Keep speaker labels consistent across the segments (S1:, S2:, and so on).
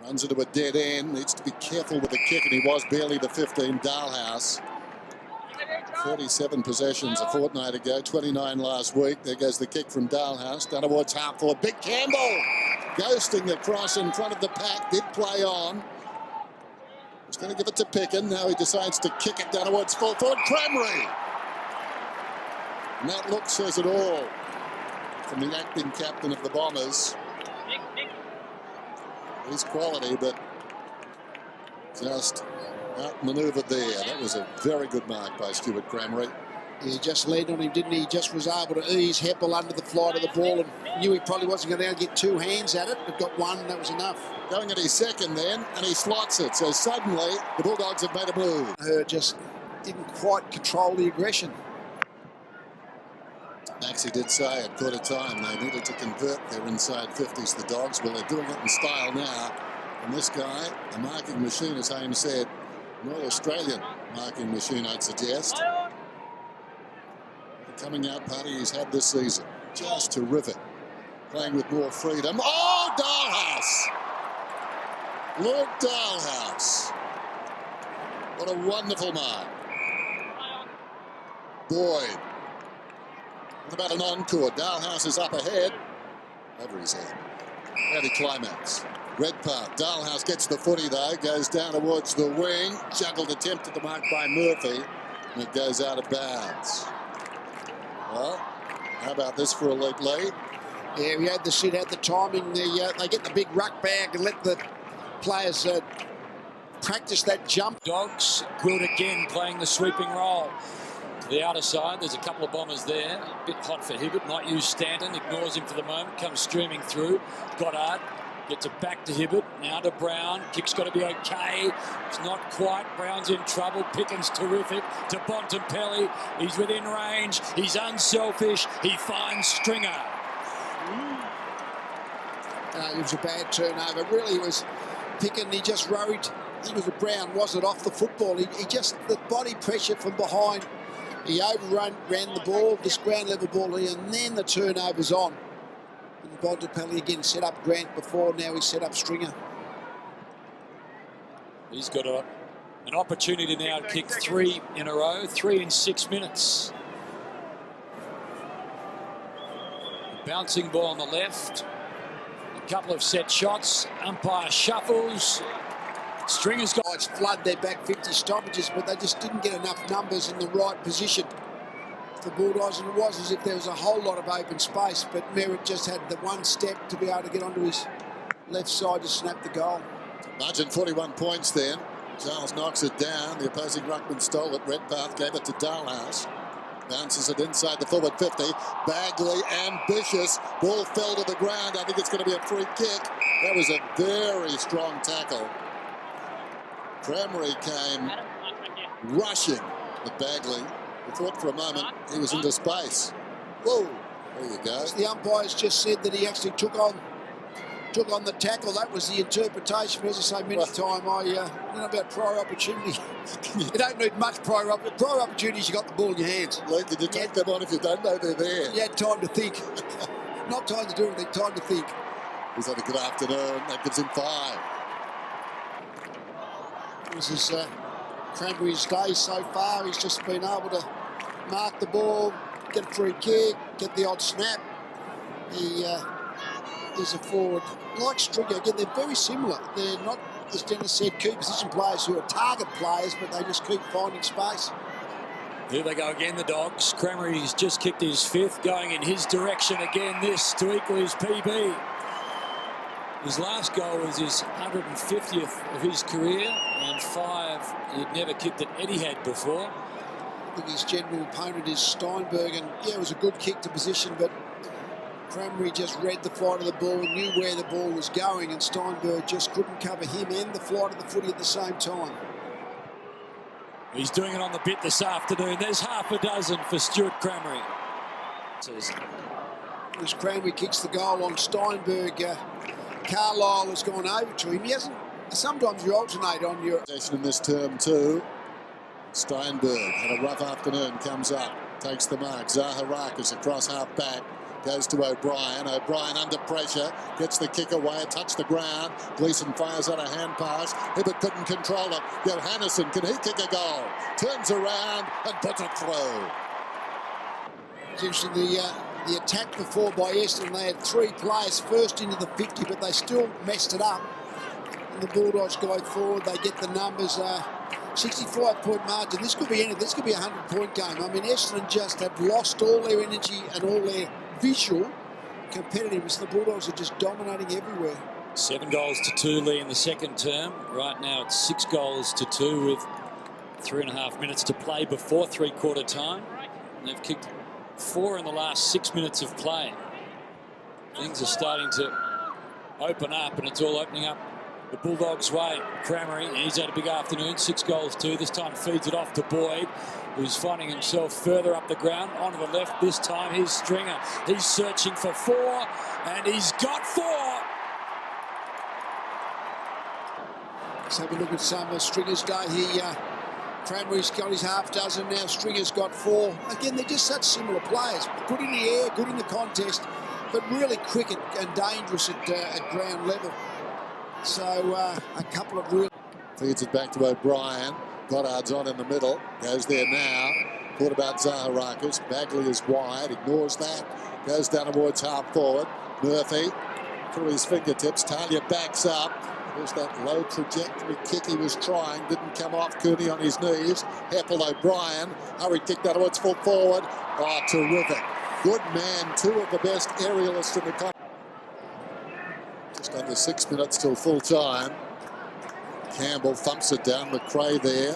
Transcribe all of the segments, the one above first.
S1: Runs into a dead end, needs to be careful with the kick, and he was barely the 15. Dalhouse. 37 possessions a fortnight ago, 29 last week. There goes the kick from Dalhouse, down towards half forward. Big Campbell ghosting the cross in front of the pack, did play on. He's going to give it to Picken, now he decides to kick it down towards full forward. Cramry! And that look says it all from the acting captain of the Bombers. He's quality, but just outmanoeuvred there. That was a very good mark by Stuart Cramry.
S2: He just leaned on him, didn't he? He just was able to ease Heppel under the flight of the ball and knew he probably wasn't going to get two hands at it, but got one, and that was enough.
S1: Going at his second then, and he slots it. So suddenly, the Bulldogs have made a move.
S2: Her just didn't quite control the aggression.
S1: Maxie did say at quarter time they needed to convert their inside 50s, the Dogs. Well, they're doing it in style now. And this guy, a marking machine, as Hames said, an all-Australian marking machine, I'd suggest. The coming out party he's had this season, just terrific. Playing with more freedom. Oh, Dalhouse! Lord Dalhouse. What a wonderful mark. Boyd. What about an encore? Dalhouse is up ahead. Over his head. Ready climax. Redpath. Dalhouse gets the footy though. Goes down towards the wing. Juggled attempt at the mark by Murphy. And it goes out of bounds. Well, how about this for a league lead?
S2: Yeah, we had the sit, had the timing. They get the big ruck bag and let the players practice that jump.
S3: Dogs good again, playing the sweeping role. To the outer side, there's a couple of Bombers there. A bit hot for Hibbert. Might use Stanton. Ignores him for the moment. Comes streaming through. Goddard gets it back to Hibbert. Now to Brown. Kick's got to be okay. It's not quite. Brown's in trouble. Pickens terrific. To Bontempelli. He's within range. He's unselfish. He finds Stringer.
S2: It was a bad turnover. Really, it was Picken. He just rode. He was a Brown, wasn't off the football. He just, the body pressure from behind. He ran the ball, this ground level ball here, and then the turnover's on. And Bontempelli again set up Grant before, now he set up Stringer.
S3: He's got an opportunity now to kick 3 in a row, 3 in 6 minutes. A bouncing ball on the left. A couple of set shots. Umpire shuffles. Stringer's got
S2: flood their back 50 stoppages, but they just didn't get enough numbers in the right position for Bulldogs, and it was as if there was a whole lot of open space, but Merritt just had the one step to be able to get onto his left side to snap the goal.
S1: Margin 41 points then. Charles knocks it down. The opposing ruckman stole it. Redpath gave it to Dalhouse. Bounces it inside the forward 50. Bagley ambitious. Ball fell to the ground. I think it's going to be a free kick. That was a very strong tackle. Cramry came rushing at Bagley. We thought for a moment he was into space. Whoa, there you go.
S2: The umpires just said that he actually took on the tackle. That was the interpretation. As I say many times, you know about prior opportunity. You don't need much prior opportunities. You got the ball in your hands.
S1: Like, did you take them on if you don't know they're there?
S2: You had time to think. Not time to do anything, time to think.
S1: He's had a good afternoon. That gives him 5.
S2: This is Cranberry's day so far. He's just been able to mark the ball, get a free kick, get the odd snap. He is a forward. Like Stringer, again, they're very similar. They're not, as Dennis said, key position players who are target players, but they just keep finding space.
S3: Here they go again, the Dogs. Cranberry's just kicked his 5th, going in his direction again, this to equal his PB. His last goal was his 150th of his career, and 5 he'd never kicked that Eddie had before.
S2: I think his general opponent is Steinberg, and yeah, it was a good kick to position, but Cranberry just read the flight of the ball and knew where the ball was going, and Steinberg just couldn't cover him and the flight of the footy at the same time.
S3: He's doing it on the bit this afternoon. There's half a dozen for Stuart Cranberry.
S2: As Cranberry kicks the goal on Steinberg, Carlisle has gone over to him. He hasn't. Sometimes you alternate on your...
S1: In this term too. Steinberg had a rough afternoon, comes up, takes the mark. Zaharakis across half back. Goes to O'Brien. O'Brien under pressure. Gets the kick away. Touch the ground. Gleeson fires out a hand pass. Hibbert couldn't control it. Johannesson, can he kick a goal? Turns around and puts it through.
S2: It's interesting, the attack before by Essendon, they had 3 players first into the 50, but they still messed it up. And the Bulldogs go forward. They get the numbers. 65-point margin. This could be anything. This could be a 100-point game. I mean, Essendon just have lost all their energy and all their visual competitiveness. The Bulldogs are just dominating everywhere.
S3: 7 goals to 2, Lee, in the second term. Right now it's 6 goals to 2 with 3.5 minutes to play before three-quarter time. And they've kicked 4 in the last 6 minutes of play. Things are starting to open up, and it's all opening up the Bulldogs' way. Crammery, he's had a big afternoon, 6 goals 2. This time feeds it off to Boyd, who's finding himself further up the ground, onto the left. This time here's Stringer. He's searching for 4, and he's got 4.
S2: Let's have a look at some of Stringer's day here. Cranberry's got his half dozen now. Stringer's got 4. Again, they're just such similar players. Good in the air, good in the contest, but really quick and dangerous at ground level. So a couple of real...
S1: Feeds it back to O'Brien. Goddard's on in the middle. Goes there now. Thought about Zaharakis. Bagley is wide. Ignores that. Goes down towards half forward. Murphy through his fingertips. Talia backs up. There's that low trajectory kick he was trying. Didn't come off. Cooney on his knees. Heppel O'Brien. Hurry kick that towards full forward. Oh, terrific. Good man. 2 of the best aerialists in the country. Just under 6 minutes till full time. Campbell thumps it down. McRae there.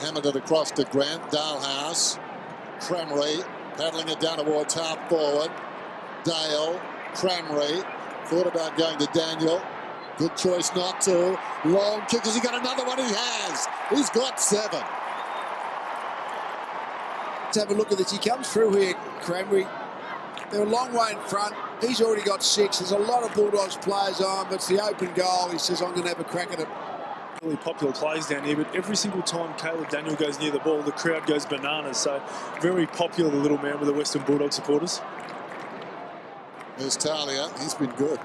S1: Hammered it across to Grant. Dalhouse. Crammery paddling it down towards half forward. Dale. Crammery. Thought about going to Daniel. Good choice not to. Long kick. Has he got another one? He has. He's got 7.
S2: Let's have a look at this. He comes through here, Cranberry. They're a long way in front. He's already got 6. There's a lot of Bulldogs players on, but it's the open goal. He says, I'm going to have a crack at it.
S4: Really popular plays down here, but every single time Caleb Daniel goes near the ball, the crowd goes bananas. So very popular, the little man with the Western Bulldog supporters.
S1: There's Talia. He's been good.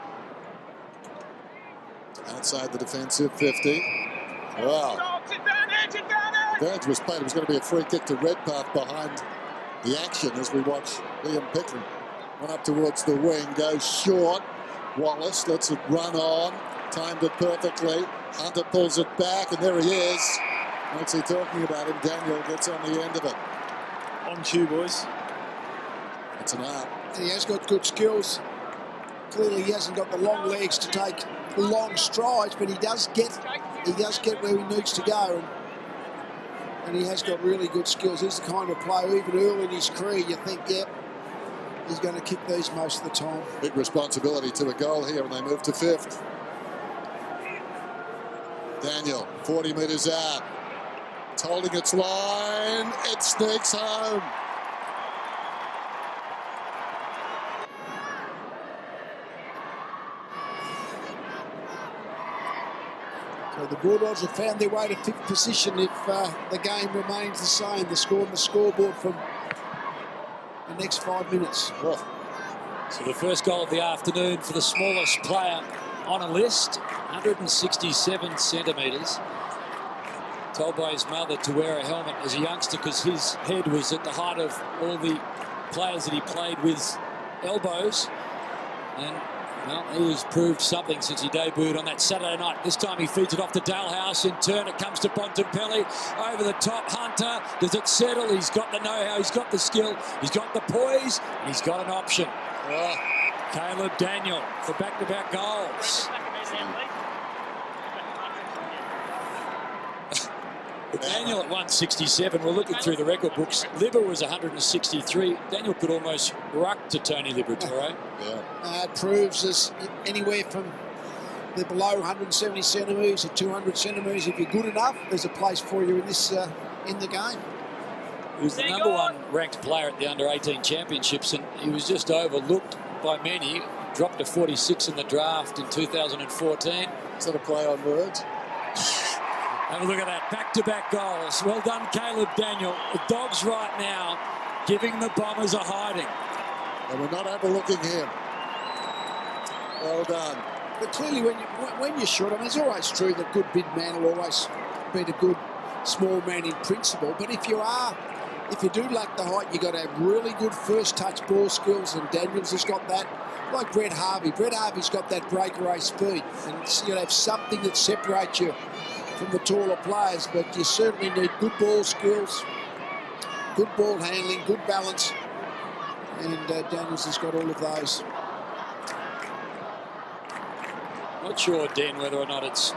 S1: Outside the defensive 50. Wow. Advantage was played. It was going to be a free kick to Redpath behind the action as we watch Liam Pickering. One up towards the wing, goes short. Wallace lets it run on. Timed it perfectly. Hunter pulls it back, and there he is. What's he talking about him? Daniel gets on the end of it.
S4: On cue, boys.
S1: It's an out.
S2: He has got good skills. Clearly he hasn't got the long legs to take long strides, but he does get where he needs to go, and he has got really good skills. He's the kind of player, even early in his career, you think, yep, he's going to kick these most of the time.
S1: Big responsibility to a goal here, and they move to 5th. Daniel, 40 metres out. It's holding its line. It sneaks home.
S2: So the Bulldogs have found their way to 5th position if the game remains the same. The score on the scoreboard from the next 5 minutes.
S1: Oh.
S3: So the first goal of the afternoon for the smallest player on a list, 167 centimetres. Told by his mother to wear a helmet as a youngster because his head was at the height of all the players that he played with elbows. And well, he has proved something since he debuted on that Saturday night. This time he feeds it off to Dalhouse. In turn, it comes to Bontempelli. Over the top, Hunter. Does it settle? He's got the know-how. He's got the skill. He's got the poise. And he's got an option. Caleb Daniel for back-to-back goals. Daniel at 167. We're looking through the record books. Libba was 163. Daniel could almost ruck to Tony Liberatore.
S1: Yeah.
S2: It proves there's anywhere from the below 170 centimetres to 200 centimetres. If you're good enough, there's a place for you in this in the game.
S3: He was the #1 ranked player at the Under-18 Championships, and he was just overlooked by many. Dropped to 46 in the draft in 2014.
S1: Is that a play on words?
S3: Have a look at that, back-to-back goals. Well done, Caleb Daniel. The Dogs right now giving the Bombers a hiding.
S1: And we're not overlooking him. Well done.
S2: But clearly, when you're short, I mean, it's always true that good big man will always beat a good small man in principle. But if you do lack the height, you've got to have really good first touch ball skills, and Daniels has got that. Like Brett Harvey. Brett Harvey's got that breakaway speed, and so you have something that separates you from the taller players. But you certainly need good ball skills, good ball handling, good balance, and Daniels has got all of those.
S3: Not sure, Dan, whether or not it's